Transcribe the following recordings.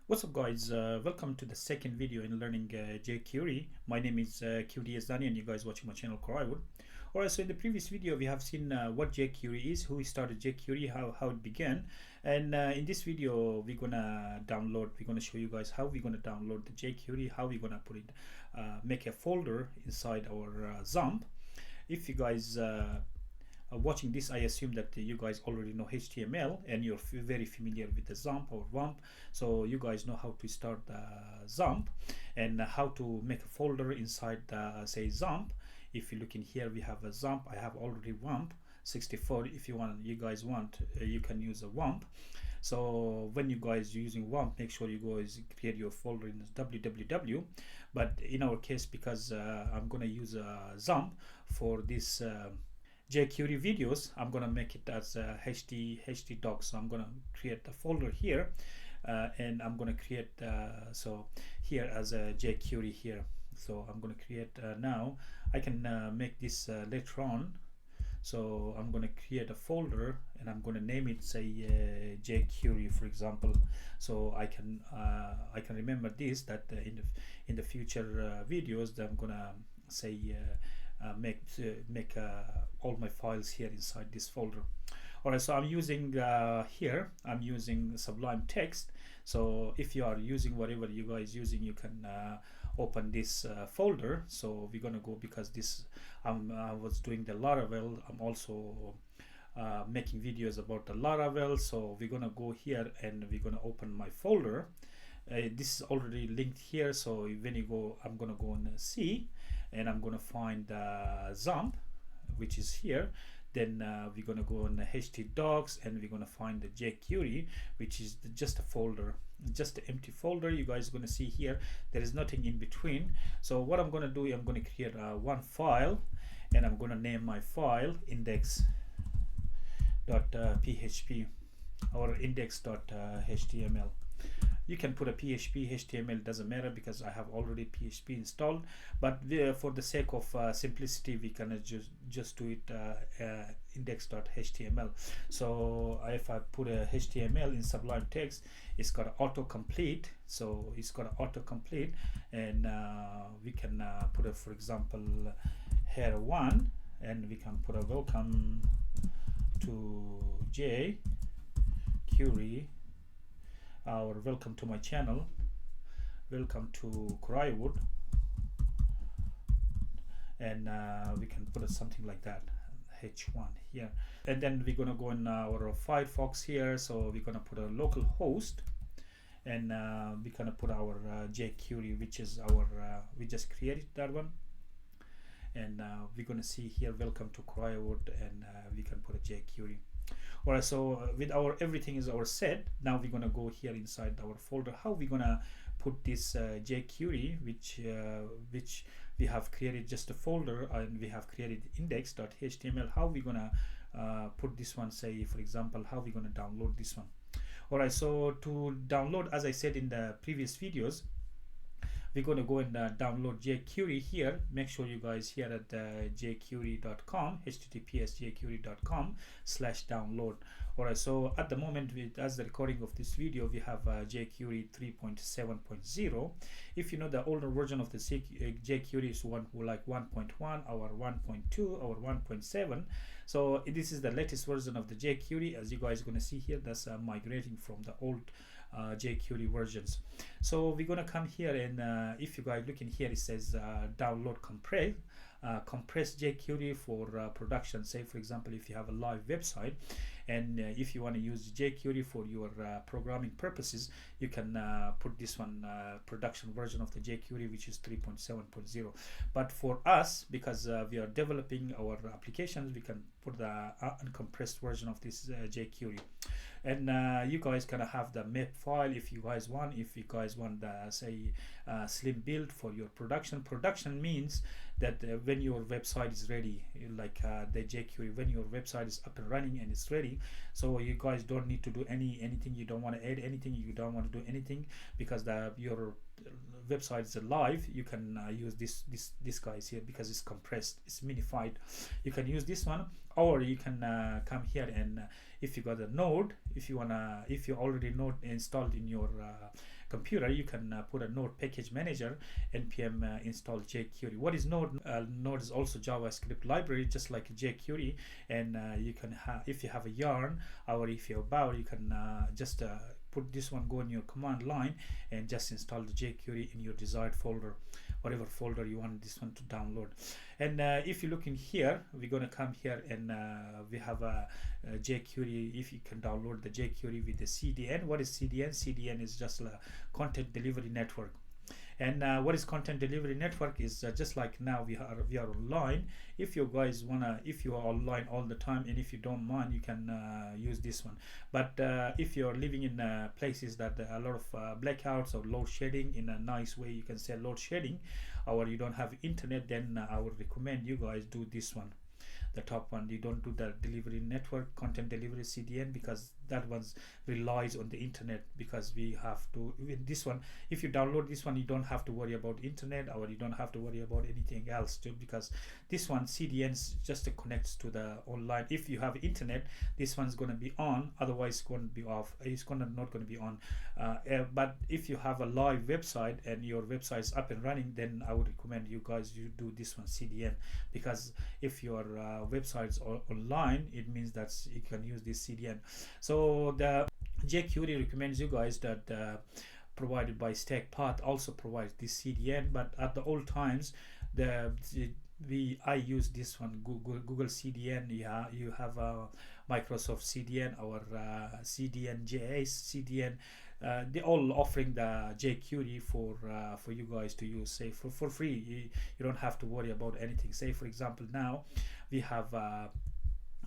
What's up guys, welcome to the second video in learning jQuery. My name is QDS Dani and you guys watching my channel Coraiwood. Alright, so in the previous video we have seen what jQuery is, who started jQuery, how it began, and in this video we're gonna show you guys how we're gonna download the jQuery, how we're gonna put it, make a folder inside our XAMPP. If you guys watching this, I assume that you guys already know HTML and you're very familiar with the XAMPP or WAMP, so you guys know how to start the XAMPP and how to make a folder inside the say XAMPP. If you look in here, we have a XAMPP. I have already WAMP 64. If you guys want, you can use a WAMP. So when you guys using WAMP, make sure you guys create your folder in www. But in our case, because I'm gonna use a XAMPP for this jQuery videos, I'm gonna make it as a ht doc. So I'm gonna create a folder here, and I'm gonna create so here as a jQuery here. So I'm gonna create now. I can make this later on. So I'm gonna create a folder and I'm gonna name it say jQuery, for example. So I can remember this that in the future videos that I'm gonna say make all my files here inside this folder. Alright, so I'm using here I'm using Sublime Text. So if you are using whatever you guys using, you can open this folder. So we're gonna go, because this I was doing the Laravel. I'm also making videos about the Laravel. So we're gonna go here and we're gonna open my folder. This is already linked here, so when you go, I'm gonna go and see, and I'm gonna find XAMPP, which is here. Then we're gonna go on the htdocs and we're gonna find the jQuery, which is just a folder, just an empty folder. You guys are gonna see here there is nothing in between. So what I'm gonna do, I'm gonna create one file, and I'm gonna name my file index.php or index.html. You can put a PHP, HTML, doesn't matter, because I have already PHP installed. But for the sake of simplicity, we can just do it index.html. So if I put a HTML in Sublime Text, it's got autocomplete. So it's got autocomplete, and we can put a, for example, here one, and we can put a welcome to jQuery, or welcome to my channel, welcome to Coraiwood, and we can put something like that, h1 here. And then we're gonna go in our Firefox here, so we're gonna put a local host, and we're gonna put our jQuery, which is our we just created that one, and we're gonna see here welcome to Coraiwood, and we can put a jQuery. Alright, so with our everything is our set, now we're gonna go here inside our folder. How we're gonna put this jQuery, which we have created just a folder, and we have created index.html. How we're gonna put this one, say for example, how we're gonna download this one. Alright, so to download, as I said in the previous videos, we're going to go and download jQuery here. Make sure you guys here at jQuery.com, https://jQuery.com/download. Alright, so at the moment, as the recording of this video, we have jQuery 3.7.0. If you know the older version of the jQuery is like 1.1, or 1.2, or 1.7. So this is the latest version of the jQuery. As you guys are going to see here, that's migrating from the old jQuery versions. So we're gonna come here, and if you guys look in here, it says download compressed jQuery for production. Say for example, if you have a live website, and if you want to use jQuery for your programming purposes, you can put this one production version of the jQuery, which is 3.7.0. But for us, because we are developing our applications, we can put the uncompressed version of this jQuery. And you guys can have the map file if you guys want. If you guys want the say slim build for your production. Production means that when your website is ready, like the jQuery, when your website is up and running and it's ready, so you guys don't need to do anything. You don't want to add anything. You don't want to do anything, because your website is live. You can use this guys here, because it's compressed, it's minified. You can use this one, or you can come here, and if you got a node, if you already node installed in your computer, you can put a node package manager npm install jQuery. What is node? Node is also JavaScript library just like jQuery, and you can have, if you have a yarn or if you have bow, you can just put this one, go in your command line and just install the jQuery in your desired folder, whatever folder you want this one to download. And if you look in here, we're going to come here and we have a jQuery. If you can download the jQuery with the CDN. What is CDN? CDN is just a content delivery network. And what is content delivery network is just like now we are online. If you guys wanna, if you are online all the time and if you don't mind, you can use this one. But if you're living in places that a lot of blackouts or load shedding, in a nice way you can say load shedding, or you don't have internet, then I would recommend you guys do this one, the top one. You don't do the delivery network, content delivery CDN, because that one relies on the internet, because we have to, with this one, if you download this one, you don't have to worry about internet, or you don't have to worry about anything else too, because this one CDN just connects to the online. If you have internet, this one's going to be on, otherwise it's going to be off. It's not going to be on. But if you have a live website and your website is up and running, then I would recommend you guys you do this one CDN, because if your websites are online, it means that you can use this CDN. So the jQuery recommends you guys that provided by StackPath also provides this CDN, but at the old times I use this one, Google CDN. Yeah, you have Microsoft CDN or CDN.js CDN. They all offering the jQuery for you guys to use, say for free. You don't have to worry about anything. Say for example, now we have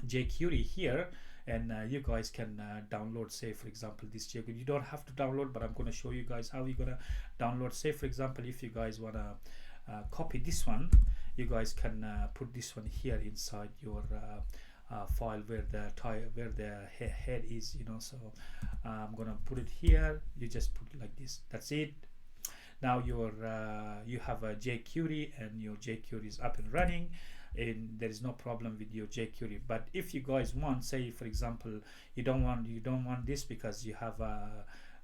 jQuery here, and you guys can download, say for example, this jQuery. You don't have to download, but I'm going to show you guys how you're going to download. Say for example, if you guys want to copy this one, you guys can put this one here inside your file where the head is, you know. So I'm gonna put it here. You just put it like this. That's it. Now you have a jQuery, and your jQuery is up and running, and there is no problem with your jQuery. But if you guys want, say for example, you don't want this because you have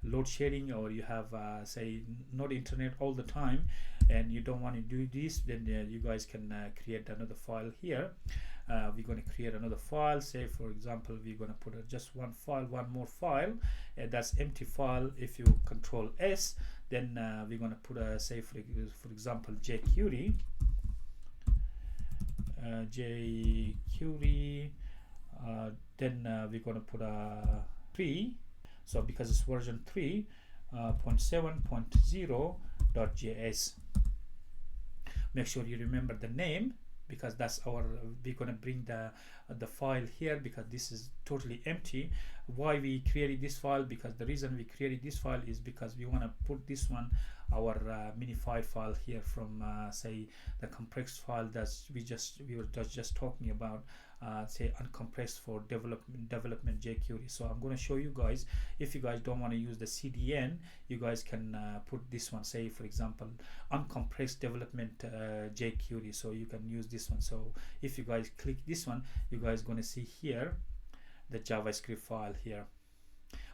load shedding, or you have say not internet all the time, and you don't want to do this, then you guys can create another file here. We're going to create another file. Say for example, we're going to put just one more file, and that's empty file. If you control S, then we're going to put a, say for example, jQuery, then we're going to put a 3. So because it's version 3.7.0.js, make sure you remember the name, because that's our, we're going to bring the file here, because this is totally empty. Why we created this file? Because the reason we created this file is because we want to put this one, our minified file here from say the compressed file that we were just talking about, say uncompressed for development jQuery. So I'm going to show you guys, if you guys don't want to use the CDN, you guys can put this one, say for example, uncompressed development jQuery. So you can use this one. So if you guys click this one, you guys going to see here the JavaScript file here.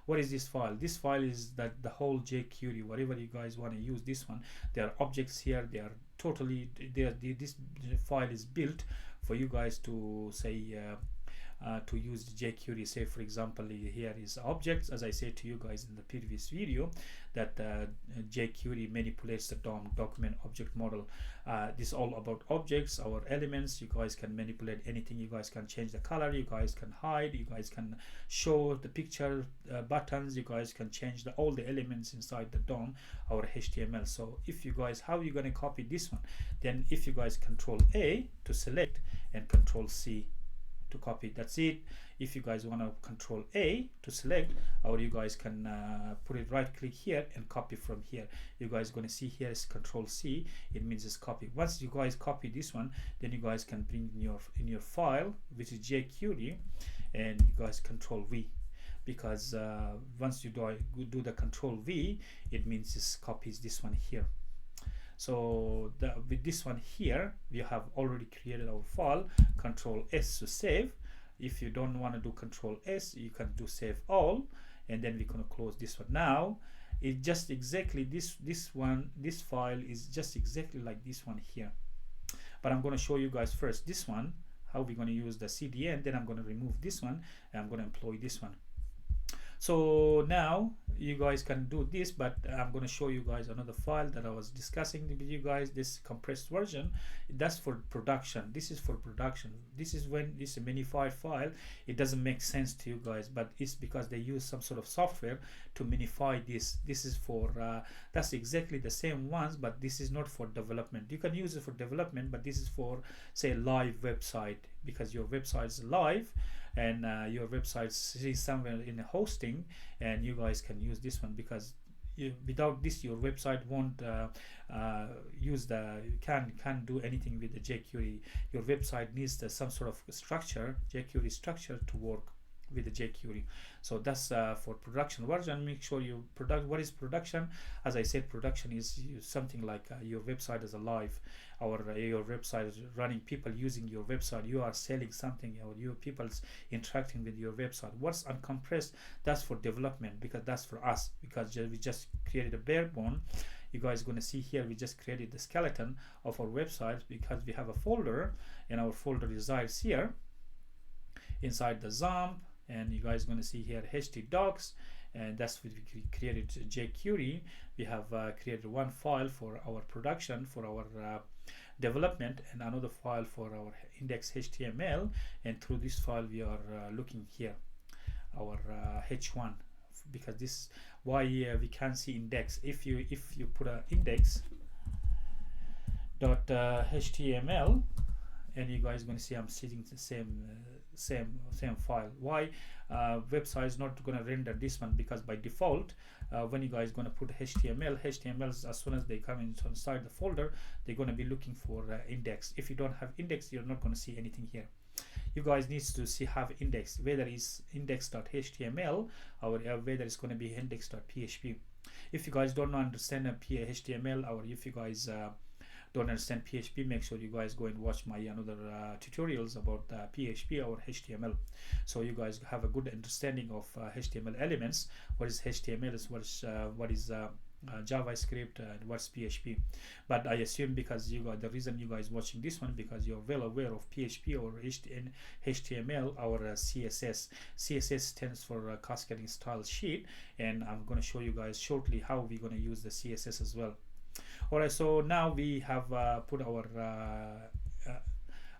What is this file? This file is that the whole jQuery, whatever you guys want to use this one. There are objects here. They are totally this file is built for you guys to say to use the jQuery. Say for example, here is objects, as I said to you guys in the previous video, that jQuery manipulates the document object model. This is all about objects, our elements. You guys can manipulate anything. You guys can change the color, you guys can hide, you guys can show the picture, buttons. You guys can change all the elements inside the DOM, our HTML. So if you guys, how are you going to copy this one? Then if you guys control A to select and control C to copy, that's it. If you guys want to control A to select, or you guys can put it, right click here and copy from here. You guys going to see here is control C, it means it's copy. Once you guys copy this one, then you guys can bring in your file, which is jQuery, and you guys control V, because once you do the control V, it means it copies this one here. So with this one here, we have already created our file. Control S to save. If you don't want to do control S, you can do save all, and then we're going to close this one. Now It just exactly this file is just exactly like this one here. But I'm going to show you guys first this one, how we're going to use the CDN. Then I'm going to remove this one and I'm going to employ this one. So now you guys can do this, but I'm going to show you guys another file that I was discussing with you guys. This compressed version, that's for production. This is for production. This is when it's a minified file. It doesn't make sense to you guys, but it's because they use some sort of software to minify this. This is for that's exactly the same ones, but this is not for development. You can use it for development, but this is for, say, live website, because your website is live and your website is somewhere in a hosting, and you guys can use this one, because without this your website won't use can't do anything with the jQuery. Your website needs some sort of structure, jQuery structure, to work with the jQuery. So that's for production version. Make sure you what is production? As I said, production is something like your website is alive, or your website is running, people using your website, you are selling something, or your people's interacting with your website. What's uncompressed, that's for development, because that's for us, because we just created a bare bone. You guys are going to see here, we just created the skeleton of our website, because we have a folder, and our folder resides here inside the XAMPP. And you guys are going to see here htdocs, and that's what we created jQuery. We have created one file for our production, for our development, and another file for our index.html. And through this file we are looking here our h1, because this why we can see index. If you put a index.html, and you guys are going to see I'm seeing the same file. Why website is not going to render this one? Because by default when you guys going to put HTML, as soon as they come inside the folder, they're going to be looking for index. If you don't have index, you're not going to see anything here. You guys needs to have index, whether it's index.html or whether it's going to be index.php. If you guys don't understand HTML, or if you guys don't understand PHP, make sure you guys go and watch my another tutorials about PHP or HTML, so you guys have a good understanding of HTML elements. What is HTML, what is JavaScript, and what's PHP. But I assume, because you got the reason you guys watching this one, because you're well aware of PHP or HTML or CSS. CSS stands for cascading style sheet, and I'm going to show you guys shortly how we're going to use the CSS as well. Alright, so now we have put our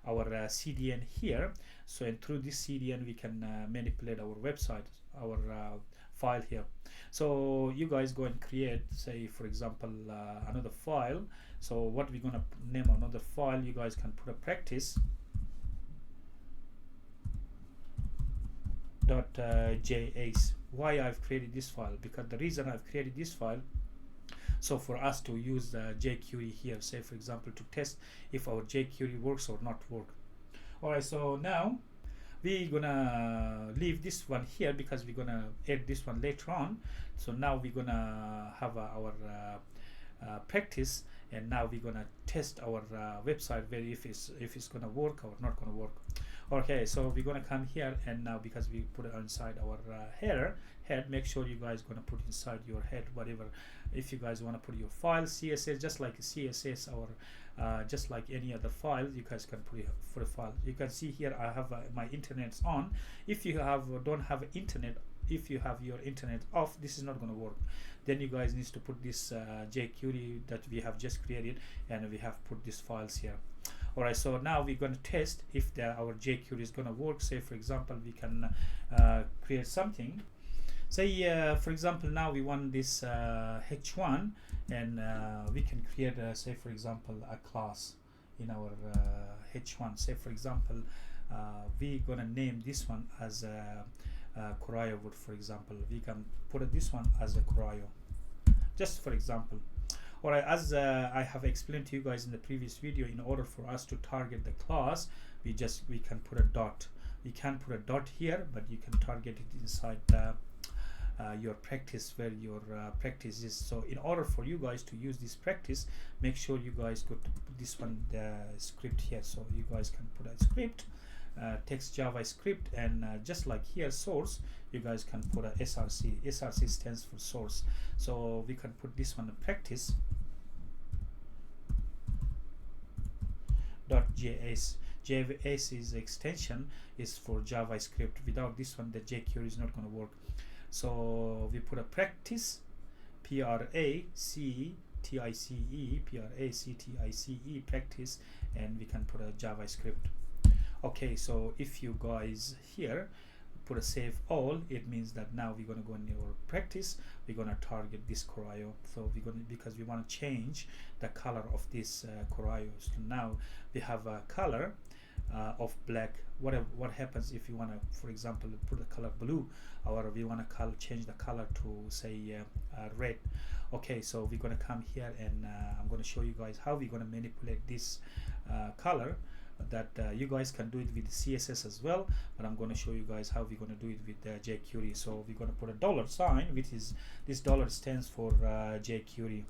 CDN here. So, and through this CDN we can manipulate our website, our file here. So you guys go and create, say for example, another file. So what we're gonna name another file, you guys can put a practice.js. Why I've created this file? Because the reason I've created this file, so for us to use the jQuery here, say for example, to test if our jQuery works or not work. Alright, so now we're gonna leave this one here, because we're gonna add this one later on. So now we're gonna have our practice, and now we're gonna test our website, where if it's gonna work or not gonna work. Okay, so we're gonna come here, and now because we put it inside our head, make sure you guys gonna put inside your head whatever. If you guys want to put your file CSS, just like CSS, or just like any other file, you guys can put it for a file. You can see here I have my internet's on. If you don't have internet, if you have your internet off, this is not going to work. Then you guys need to put this jQuery that we have just created, and we have put these files here. Alright, so now we're going to test if our jQuery is going to work. Say for example, we can create something. Say for example, now we want this h1, and we can create say for example a class in our h1. Say for example, we're gonna name this one as Corio wood. For example, we can put this one as a Corio, just for example. Alright, as I have explained to you guys in the previous video, in order for us to target the class, we can put a dot. We can put a dot here, but you can target it inside your practice, where your practice is. So in order for you guys to use this practice, make sure you guys go to put this one, the script here. So you guys can put a script text JavaScript, and just like here source, you guys can put a src. Src stands for source, so we can put this one in practice .js. JS is extension is for JavaScript. Without this one, the jQuery is not going to work. So we put a practice, practice, practice, and we can put a JavaScript. Okay, so if you guys here put a save all, it means that now we're going to go in your practice, we're going to target this Corayo. So we're going to, because we want to change the color of this Corayo. So now we have a color of black. What happens if you want to, for example, put the color blue, or we want to change the color to say red? Okay, so we're going to come here, and I'm going to show you guys how we're going to manipulate this color. That you guys can do it with CSS as well, but I'm going to show you guys how we're going to do it with jQuery. So we're going to put a $sign, which is this dollar stands for jQuery.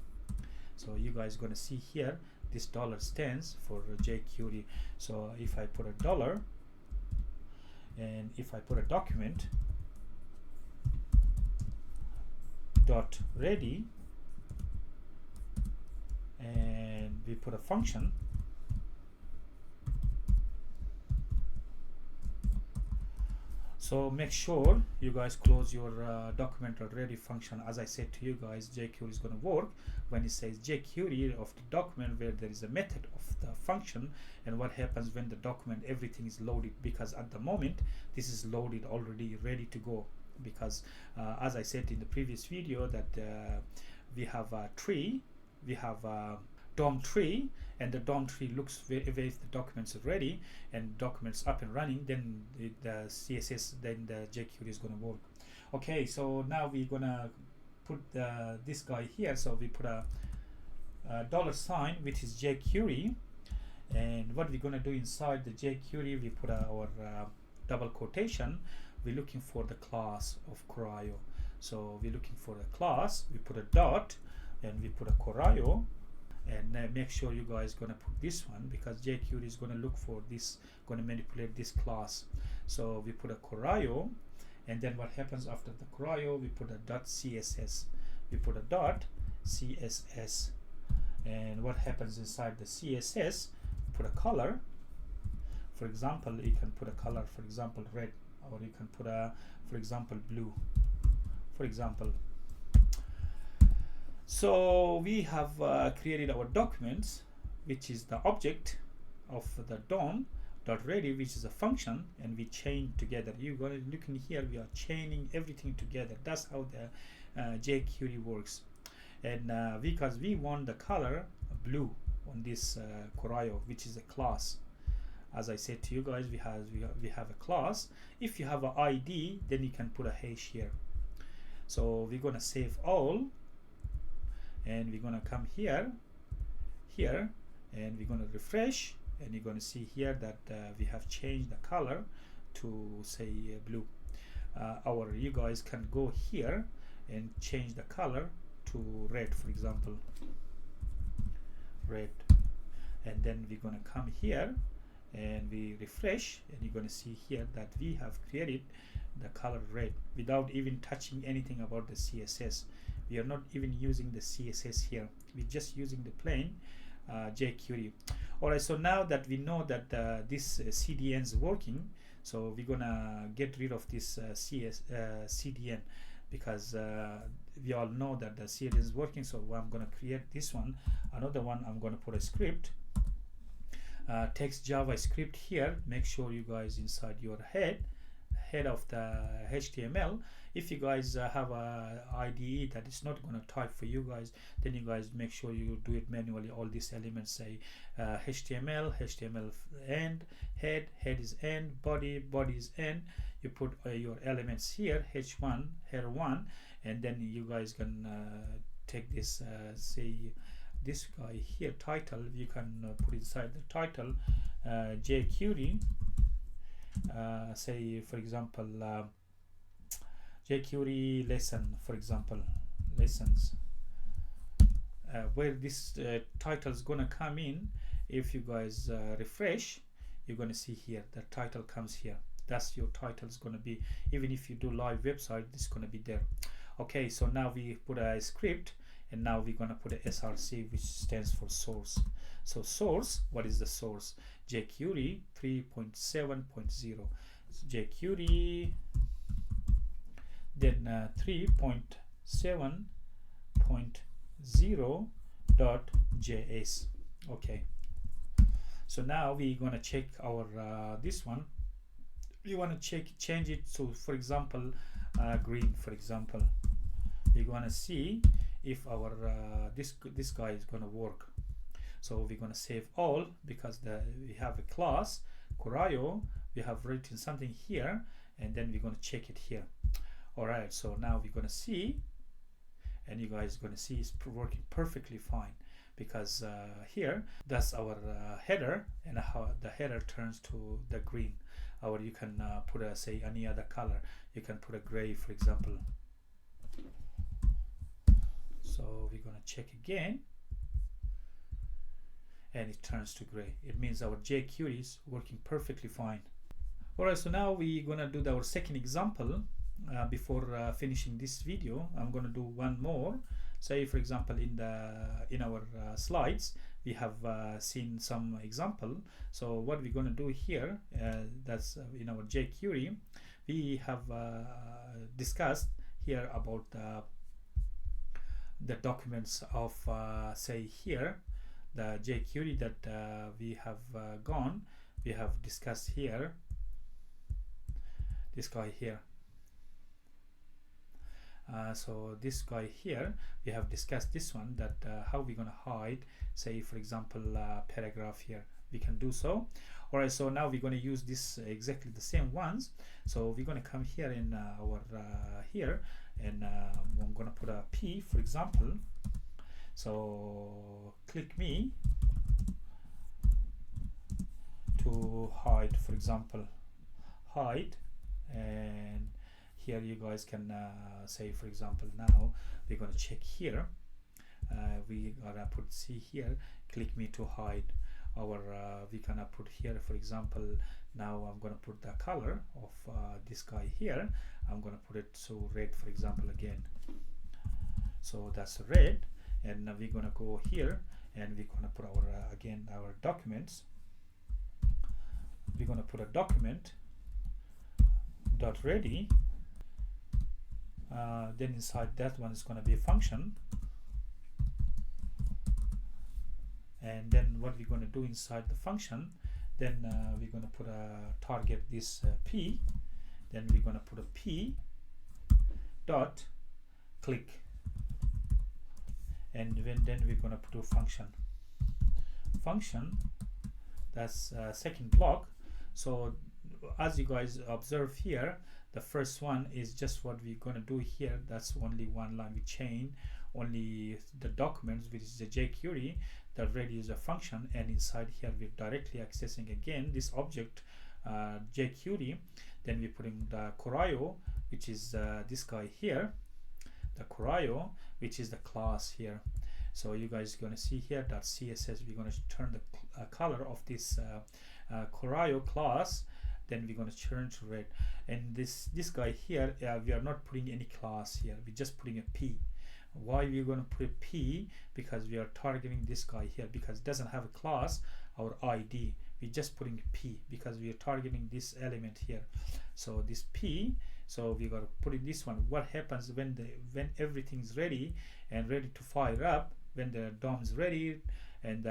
So you guys going to see here this dollar stands for jQuery. So if I put a dollar, and if I put a document dot ready, and we put a function, so make sure you guys close your document already function. As I said to you guys, jQuery is going to work when it says jQuery of the document where there is a method of the function, and what happens when the document everything is loaded, because at the moment this is loaded already ready to go. Because as I said in the previous video that we have a tree, we have a DOM tree, and the DOM tree looks if the documents are ready and documents up and running, then the CSS, then the jQuery is going to work. Okay, so now we're gonna put this guy here. So we put a $sign, which is jQuery, and what we're gonna do inside the jQuery, we put our double quotation. We're looking for the class of Corayo. So we're looking for a class, we put a dot, and we put a Corayo. And make sure you guys gonna put this one, because jQuery is gonna look for this, gonna manipulate this class. So we put a Corayo, and then what happens after the Corayo, we put a .css. We put a .css, and what happens inside the CSS, put a color. For example, you can put a color, for example red, or you can put a, for example, blue, for example. So we have created our documents, which is the object of the DOM.ready, which is a function, and we chain together. You're going to look in here, we are chaining everything together. That's how the jQuery works. And because we want the color blue on this Corayo, which is a class. As I said to you guys, we have a class. If you have an ID, then you can put a hash here. So we're going to save all, and we're going to come here, and we're going to refresh, and you're going to see here that we have changed the color to say blue. You guys can go here and change the color to red, for example, red. And then we're going to come here and we refresh, and you're going to see here that we have created the color red without even touching anything about the CSS. We are not even using the CSS here, we're just using the plain jQuery. Alright, so now that we know that this CDN is working, so we're gonna get rid of this CDN, because we all know that the CDN is working. So I'm gonna create this one, another one. I'm gonna put a script, text JavaScript here. Make sure you guys inside your head of the HTML. If you guys have a IDE that is not going to type for you guys, then you guys make sure you do it manually. All these elements say HTML end, head is end, body is end. You put your elements here, h1, header 1, and then you guys can take this, say this guy here, title. You can put inside the title jQuery, say for example jQuery lesson, for example, lessons, where this title is gonna come in. If you guys refresh, you're going to see here the title comes here. That's your title is going to be. Even if you do live website, it's going to be there. Okay, so now we put a script, and now we're going to put a src, which stands for source. So source, what is the source? jQuery 3.7.0. jQuery, then 3.7.0.js. okay, so now we're going to check our this one. We want to change it. So for example, green, for example, we're going to see if our this guy is going to work. So we're going to save all, because we have a class Coraio, we have written something here, and then we're going to check it here. All right, so now we're going to see, and you guys are going to see it's working perfectly fine, because here that's our header, and how the header turns to the green. Or you can put a, say, any other color. You can put a gray, for example. So we're going to check again, and it turns to gray. It means our jQuery is working perfectly fine. Alright, so now we're going to do our second example. Before finishing this video, I'm going to do one more. Say, for example, in our slides, we have seen some example. So what we're going to do here, that's in our jQuery, we have discussed here about the documents of say here the jQuery that we have we have discussed here, this guy here. So this guy here, we have discussed this one, that how we're going to hide, say, for example, paragraph here. We can do so. All right, so now we're going to use this exactly the same ones. So we're going to come here in our here, and I'm going to put a P, for example. So click me to hide, for example, hide, and here you guys can say, for example, now we're going to check here. We gotta put C here, click me to hide. Our we gonna put here, for example, now I'm gonna put the color of this guy here. I'm gonna put it so red, for example, again. So that's red, and now we're gonna go here, and we're gonna put our again our documents. We're gonna put a document dot ready. Then inside that one is going to be a function, and then what we're going to do inside the function, then we're going to put a target this P, then we're going to put a P dot click, and then we're going to put a function, that's second block. So as you guys observe here, the first one is just what we're going to do here. That's only one line. We chain only the documents, which is the jQuery, that ready is a function, and inside here we're directly accessing again this object jQuery. Then we're putting the Coraio, which is this guy here, the Coraio, which is the class here. So you guys are going to see here that CSS, we're going to turn the color of this Coraio class. Then we're going to turn to red, and this guy here, we are not putting any class here, we're just putting a P. Why we're going to put a P? Because we are targeting this guy here, because it doesn't have a class, our ID. We're just putting a P because we are targeting this element here. So this P, so we got to put in this one. What happens when everything's ready and ready to fire up, when the DOM is ready, and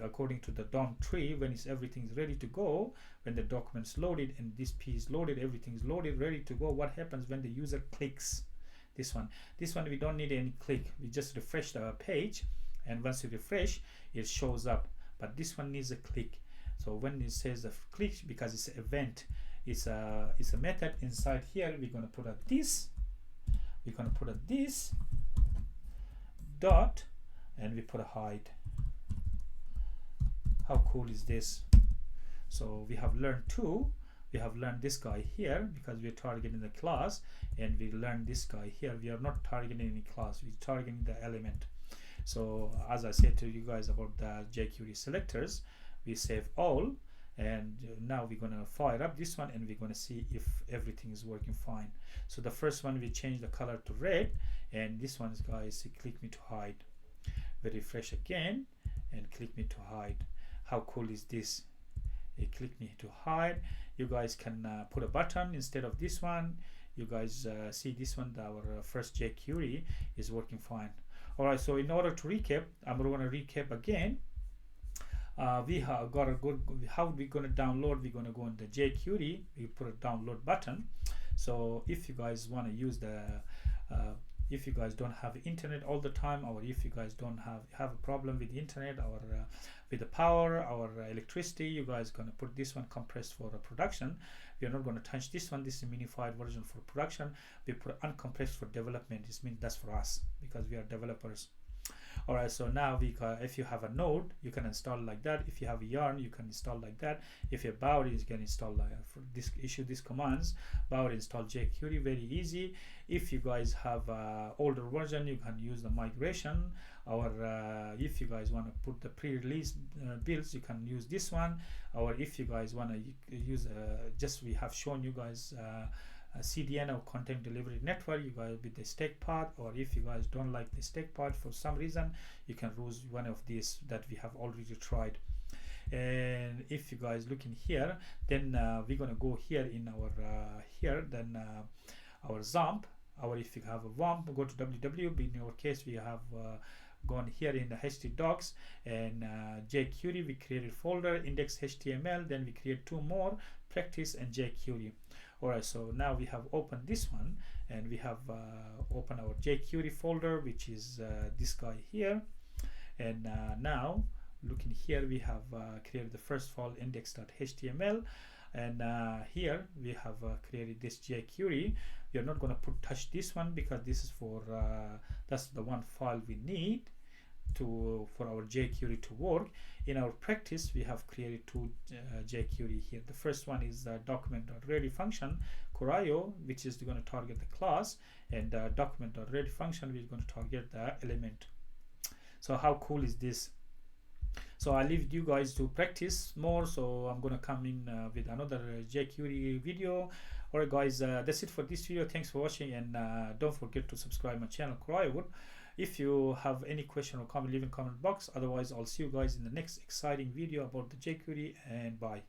according to the DOM tree, when everything's ready to go, when the document's loaded and this P is loaded, everything's loaded, ready to go, what happens when the user clicks this one? This one we don't need any click, we just refresh the page, and once you refresh, it shows up. But this one needs a click. So when it says a click, because it's an event, it's a method inside here, we're going to put a this, we're going to put a this dot, and we put a hide. How cool is this? So we have learned we have learned this guy here, because we're targeting the class, and we learned this guy here. We are not targeting any class, we're targeting the element. So as I said to you guys about the jQuery selectors, we save all, And now we're gonna fire up this one and we're gonna see if everything is working fine. So the first one, we change the color to red, and this one is, guys, click me to hide. We refresh again and click me to hide. How cool is this? Click me to hide. You guys can put a button instead of this one. You guys see this one, our first jQuery is working fine. All right, so in order to recap, I'm going to recap again. We have got a good, how we're going to download. We're going to go on the jQuery, we put a download button. So if you guys want to use the if you guys don't have internet all the time, or if you guys don't have a problem with the internet or with the power or electricity, you guys gonna put this one compressed for production. We are not going to touch this one. This is a minified version for production. We put uncompressed for development. This means that's for us because we are developers. All right, so now if you have a node, you can install like that. If you have a yarn, you can install like that. If your Bowery, you can install for this, issue these commands. Bowery install jQuery, very easy. If you guys have older version, you can use the migration. Or if you guys want to put the pre-release builds, you can use this one. Or if you guys want to use just we have shown you guys CDN or content delivery network, you guys with the stack path. Or if you guys don't like the stack path for some reason, you can use one of these that we have already tried. And if you guys look in here, then we're gonna go here in our our XAMPP. Or if you have a WAMP, go to www. In our case, we have gone here in the htdocs and jQuery. We created folder index HTML. Then we create two more, practice and jQuery. Alright, so now we have opened this one and we have opened our jQuery folder, which is this guy here. And now looking here, we have created the first file index.html, and here we have created this jQuery. We are not going to touch this one because this is for that's the one file we need for our jQuery to work. In our practice, we have created two jQuery here. The first one is document.ready function Corio, which is going to target the class, and document.ready function which is going to target the element. So how cool is this? So I leave you guys to practice more. So I'm going to come in with another jQuery video. Alright guys, that's it for this video. Thanks for watching, and don't forget to subscribe my channel Corio. If you have any question or comment, leave in comment box. Otherwise, I'll see you guys in the next exciting video about the jQuery, and bye.